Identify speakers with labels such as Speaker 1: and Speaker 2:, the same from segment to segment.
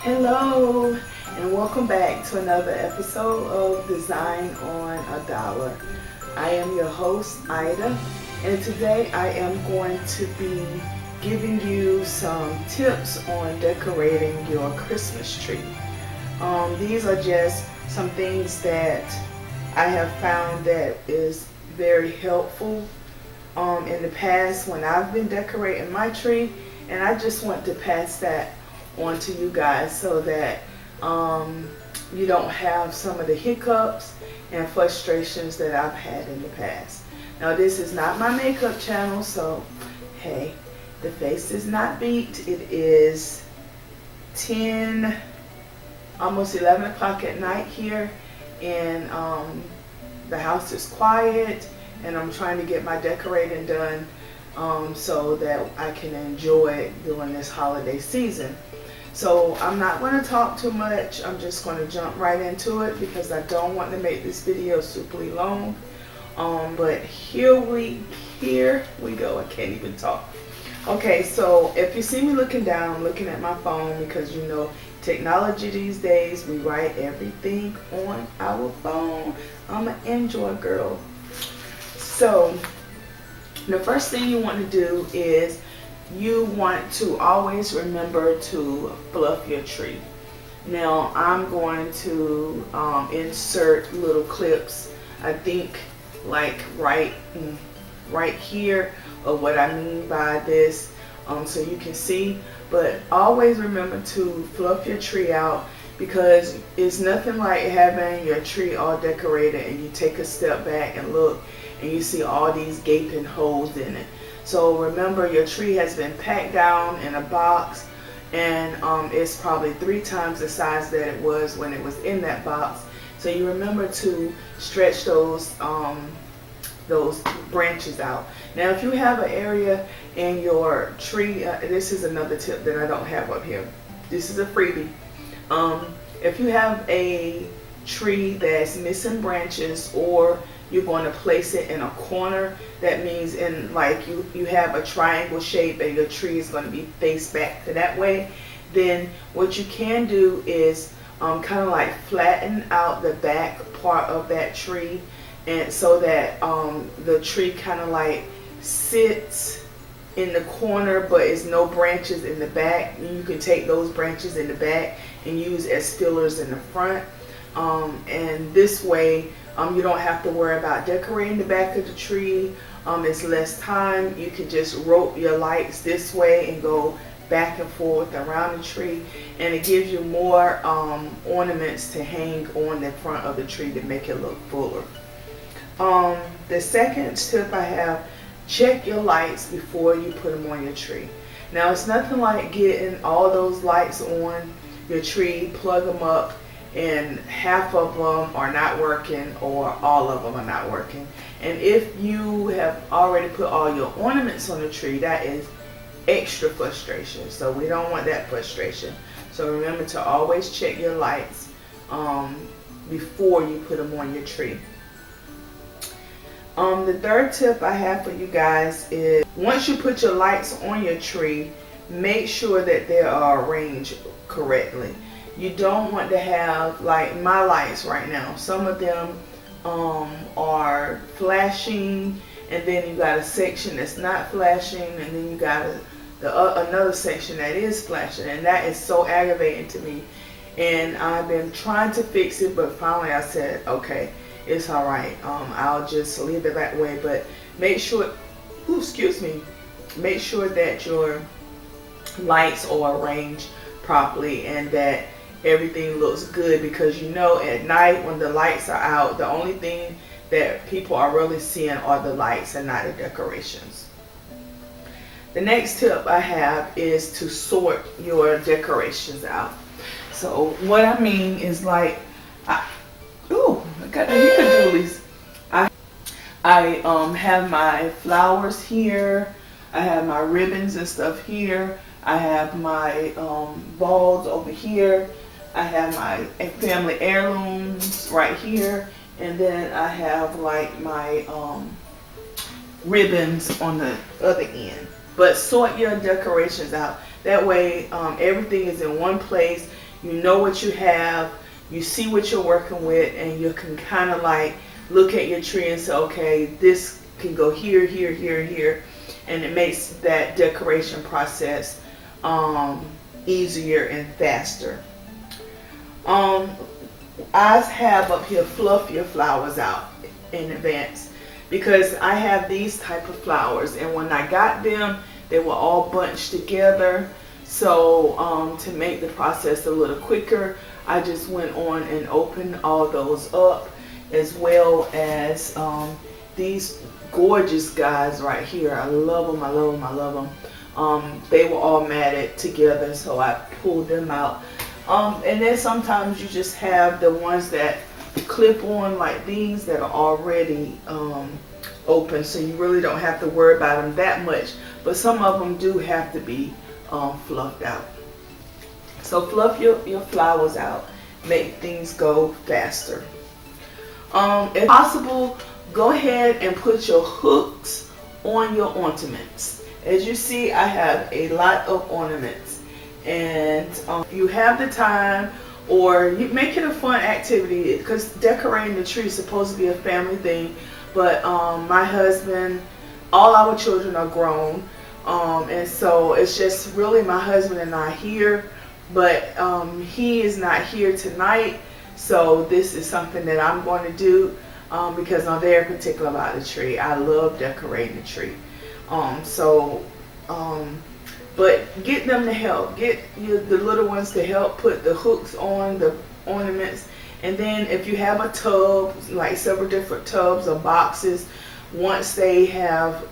Speaker 1: Hello and welcome back to another episode of Design on a Dollar. I am your host Ida, and today I am going to be giving you some tips on decorating your Christmas tree. These are just some things that I have found that is very helpful in the past when I've been decorating my tree, and I just want to pass that on to you guys so that you don't have some of the hiccups and frustrations that I've had in the past. Now, this is not my makeup channel, so hey, the face is not beat. It is 10, almost 11 o'clock at night here, and the house is quiet, and I'm trying to get my decorating done so that I can enjoy it during this holiday season. So I'm not going to talk too much. I'm just going to jump right into it because I don't want to make this video super long. But here we go. I can't even talk. Okay, so if you see me looking down, looking at my phone, because you know technology these days, we write everything on our phone. I'm an Android girl. So the first thing you want to do is you want to always remember to fluff your tree. Now I'm going to insert little clips, I think like right here, of what I mean by this, so you can see. But always remember to fluff your tree out, because it's nothing like having your tree all decorated and you take a step back and look and you see all these gaping holes in it. So remember, your tree has been packed down in a box, and it's probably 3 times the size that it was when it was in that box. So you remember to stretch those branches out. Now, if you have an area in your tree, this is another tip that I don't have up here. This is a freebie. If you have a tree that's missing branches, or you're going to place it in a corner, that means in like you have a triangle shape and your tree is going to be faced back to that way, then what you can do is kind of like flatten out the back part of that tree, and so that the tree kind of like sits in the corner, but it's no branches in the back. You can take those branches in the back and use as fillers in the front, and this way you don't have to worry about decorating the back of the tree. It's less time. You can just rope your lights this way and go back and forth around the tree, and it gives you more ornaments to hang on the front of the tree to make it look fuller. The second tip I have: check your lights before you put them on your tree. Now, it's nothing like getting all those lights on your tree, plug them up, and half of them are not working or all of them are not working. And if you have already put all your ornaments on the tree, that is extra frustration. So we don't want that frustration. So remember to always check your lights before you put them on your tree. The third tip I have for you guys is, once you put your lights on your tree, make sure that they are arranged correctly. You don't want to have, like my lights right now, some of them are flashing, and then you got a section that's not flashing, and then you got another section that is flashing, and that is so aggravating to me. And I've been trying to fix it, but finally I said, okay, it's all right. I'll just leave it that way. But make sure, make sure that your lights are arranged properly and that everything looks good, because you know at night when the lights are out, the only thing that people are really seeing are the lights and not the decorations. The next tip I have is to sort your decorations out. So what I mean is, like, I got the hickadoolies. I have my flowers here. I have my ribbons and stuff here. I have my balls over here. I have my family heirlooms right here, and then I have like my ribbons on the other end. But sort your decorations out. That way everything is in one place. you know what you have, you see what you're working with, and you can kind of like look at your tree and say, okay, this can go here, here, here, here, and it makes that decoration process easier and faster. I have up here fluff your flowers out in advance because I have these type of flowers, and when I got them, they were all bunched together. So to make the process a little quicker, I just went on and opened all those up, as well as these gorgeous guys right here. I love them, I love them, I love them. They were all matted together, so I pulled them out. And then sometimes you just have the ones that clip on like these that are already open, so you really don't have to worry about them that much. But some of them do have to be fluffed out. So fluff your flowers out, make things go faster. If possible, go ahead and put your hooks on your ornaments. As you see, I have a lot of ornaments, and if you have the time, or you make it a fun activity, because decorating the tree is supposed to be a family thing. But my husband, all our children are grown, and so it's just really my husband and I here. But he is not here tonight, so this is something that I'm going to do because I'm very particular about the tree. I love decorating the tree. But get them to help. Get the little ones to help put the hooks on the ornaments. And then if you have a tub, like several different tubs or boxes, once they have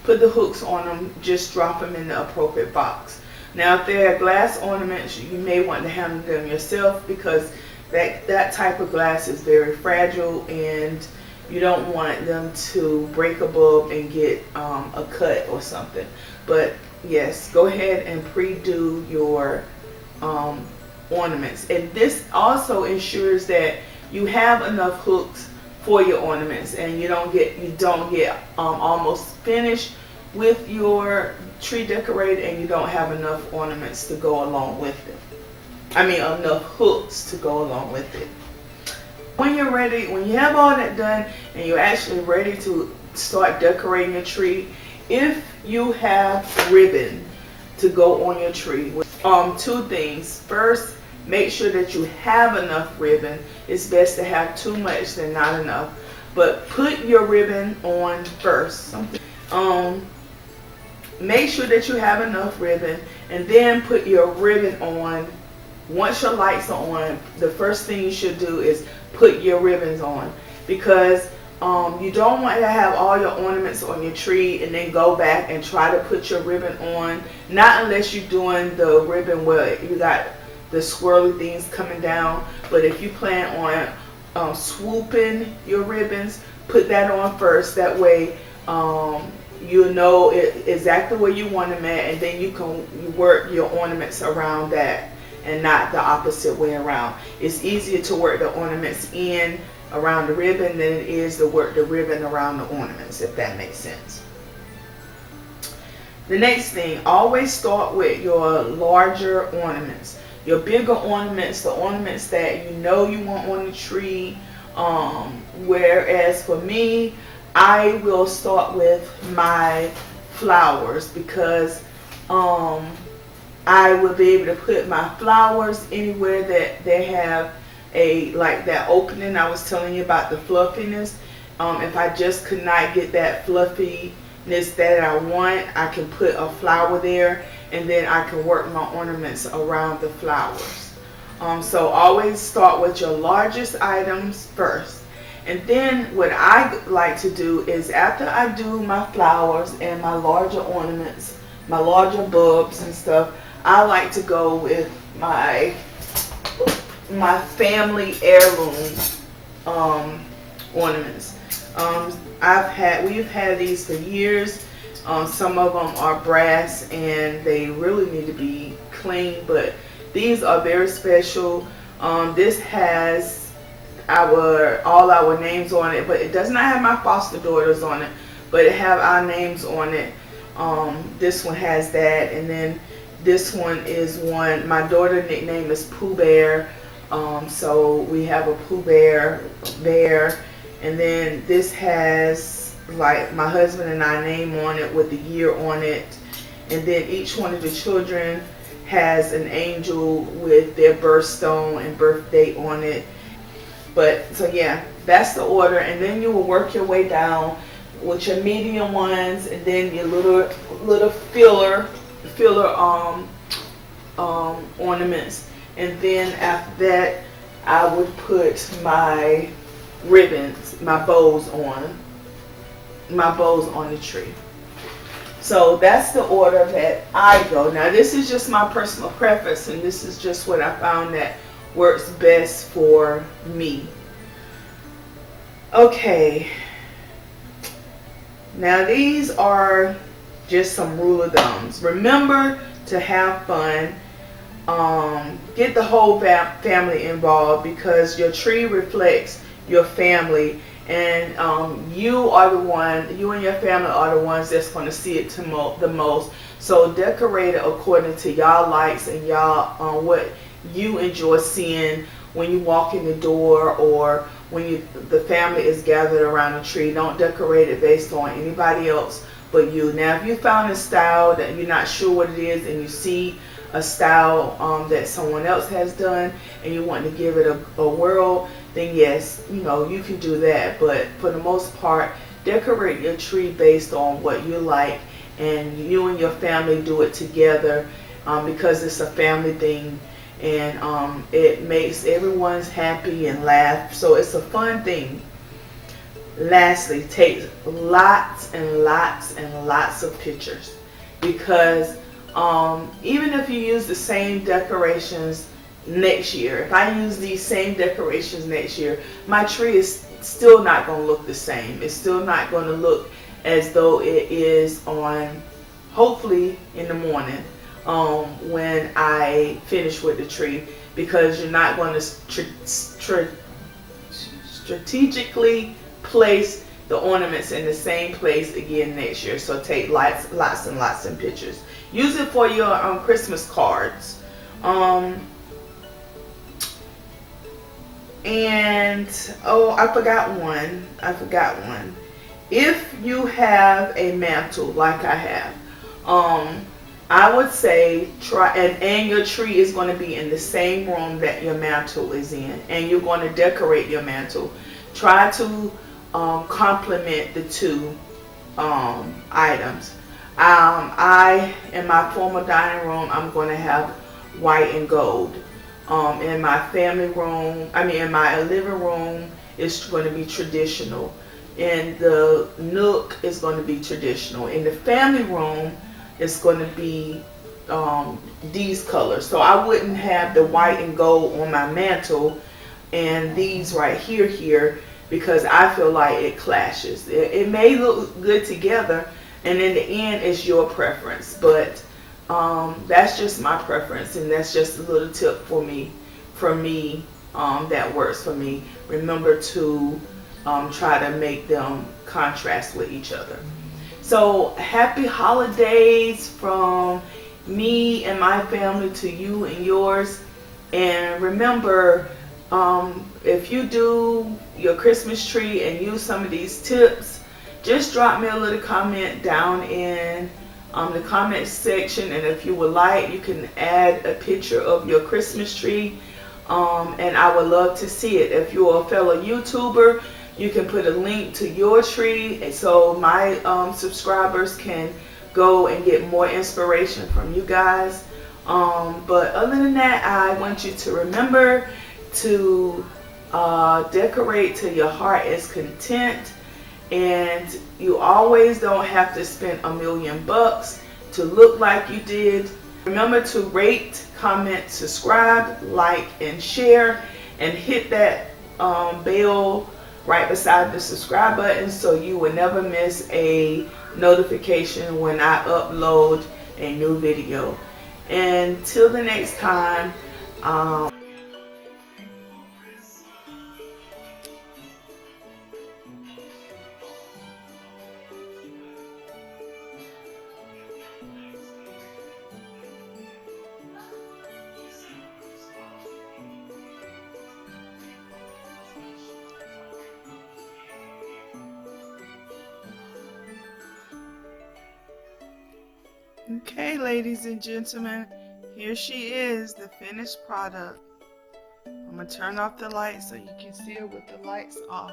Speaker 1: put the hooks on them, just drop them in the appropriate box. Now if they're glass ornaments, you may want to handle them yourself, because that type of glass is very fragile, and you don't want them to break a bulb and get a cut or something. But yes, go ahead and pre-do your ornaments, and this also ensures that you have enough hooks for your ornaments, and you don't get almost finished with your tree decorated and you don't have enough ornaments to go along with it. I mean, enough hooks to go along with it. When you're ready, when you have all that done and you're actually ready to start decorating your tree, if you have ribbon to go on your tree, two things. First, make sure that you have enough ribbon. It's best to have too much than not enough, but put your ribbon on first. Make sure that you have enough ribbon, and then put your ribbon on. Once your lights are on, the first thing you should do is put your ribbons on, because you don't want to have all your ornaments on your tree and then go back and try to put your ribbon on. Not unless you're doing the ribbon where you got the swirly things coming down. But if you plan on swooping your ribbons, put that on first. That way you know exactly where you want them at, and then you can work your ornaments around that, and not the opposite way around. It's easier to work the ornaments in around the ribbon than it is to work the ribbon around the ornaments, if that makes sense. The next thing, always start with your larger ornaments, your bigger ornaments, the ornaments that you know you want on the tree. Whereas for me, I will start with my flowers, because I will be able to put my flowers anywhere that they have like that opening I was telling you about, the fluffiness. If I just could not get that fluffiness that I want, I can put a flower there, and then I can work my ornaments around the flowers. So always start with your largest items first. And then what I like to do is, after I do my flowers and my larger ornaments, my larger bulbs and stuff, I like to go with my family heirloom ornaments. We've had these for years. Some of them are brass and they really need to be cleaned, but these are very special. This has all our names on it, but it does not have my foster daughters on it, but it have our names on it. This one has that, and then This one is one, my daughter's nickname is Pooh Bear. So we have a Pooh Bear there. And then this has like my husband and I name on it with the year on it. And then each one of the children has an angel with their birthstone and birth date on it. But so yeah, that's the order. And then you will work your way down with your medium ones, and then your little filler ornaments. And then after that, I would put my ribbons, my bows on the tree. So that's the order that I go. Now this is just my personal preference, and this is just what I found that works best for me. Okay, now these are just some rule of thumbs. Remember to have fun. Get the whole family involved, because your tree reflects your family, and you and your family are the ones that's going to see it the most. So decorate it according to y'all likes and y'all what you enjoy seeing when you walk in the door, or when the family is gathered around the tree. Don't decorate it based on anybody else but you. Now if you found a style that you're not sure what it is, and you see a style that someone else has done and you want to give it a whirl, then yes, you can do that. But for the most part, decorate your tree based on what you like, and you and your family do it together, because it's a family thing, and it makes everyone's happy and laugh. So it's a fun thing. Lastly, take lots and lots and lots of pictures, because even if you use the same decorations next year, if I use these same decorations next year, my tree is still not going to look the same. It's still not going to look as though it is on, hopefully in the morning, when I finish with the tree, because you're not going to strategically place the ornaments in the same place again next year. So take lots and lots of pictures. Use it for your Christmas cards. And oh, I forgot one. If you have a mantle like I have, I would say try, and your tree is going to be in the same room that your mantle is in, and you're going to decorate your mantle. Try to complement the two items. In my formal dining room, I'm going to have white and gold. In my in my living room, it's going to be traditional. In the nook, it's going to be traditional. In the family room, it's going to be these colors. So I wouldn't have the white and gold on my mantle and these right here, because I feel like it clashes. It may look good together, and in the end, it's your preference. But that's just my preference, and that's just a little tip for me that works for me. Remember to try to make them contrast with each other. So happy holidays from me and my family to you and yours. And remember, if you do your Christmas tree and use some of these tips, just drop me a little comment down in the comment section, and if you would like, you can add a picture of your Christmas tree, and I would love to see it. If you're a fellow YouTuber, you can put a link to your tree, and so my subscribers can go and get more inspiration from you guys. But other than that, I want you to remember to decorate till your heart is content, and you always don't have to spend $1 million to look like you did. Remember to rate, comment, subscribe, like, and share, and hit that bell right beside the subscribe button, so you will never miss a notification when I upload a new video. Until the next time, Okay, ladies and gentlemen, here she is, the finished product. I'm going to turn off the lights so you can see her with the lights off.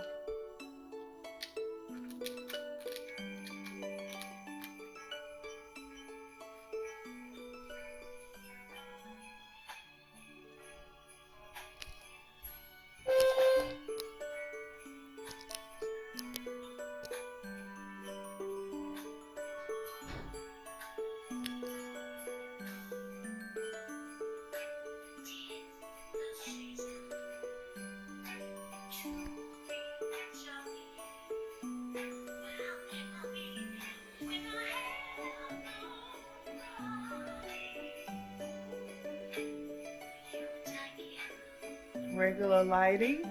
Speaker 1: Regular lighting.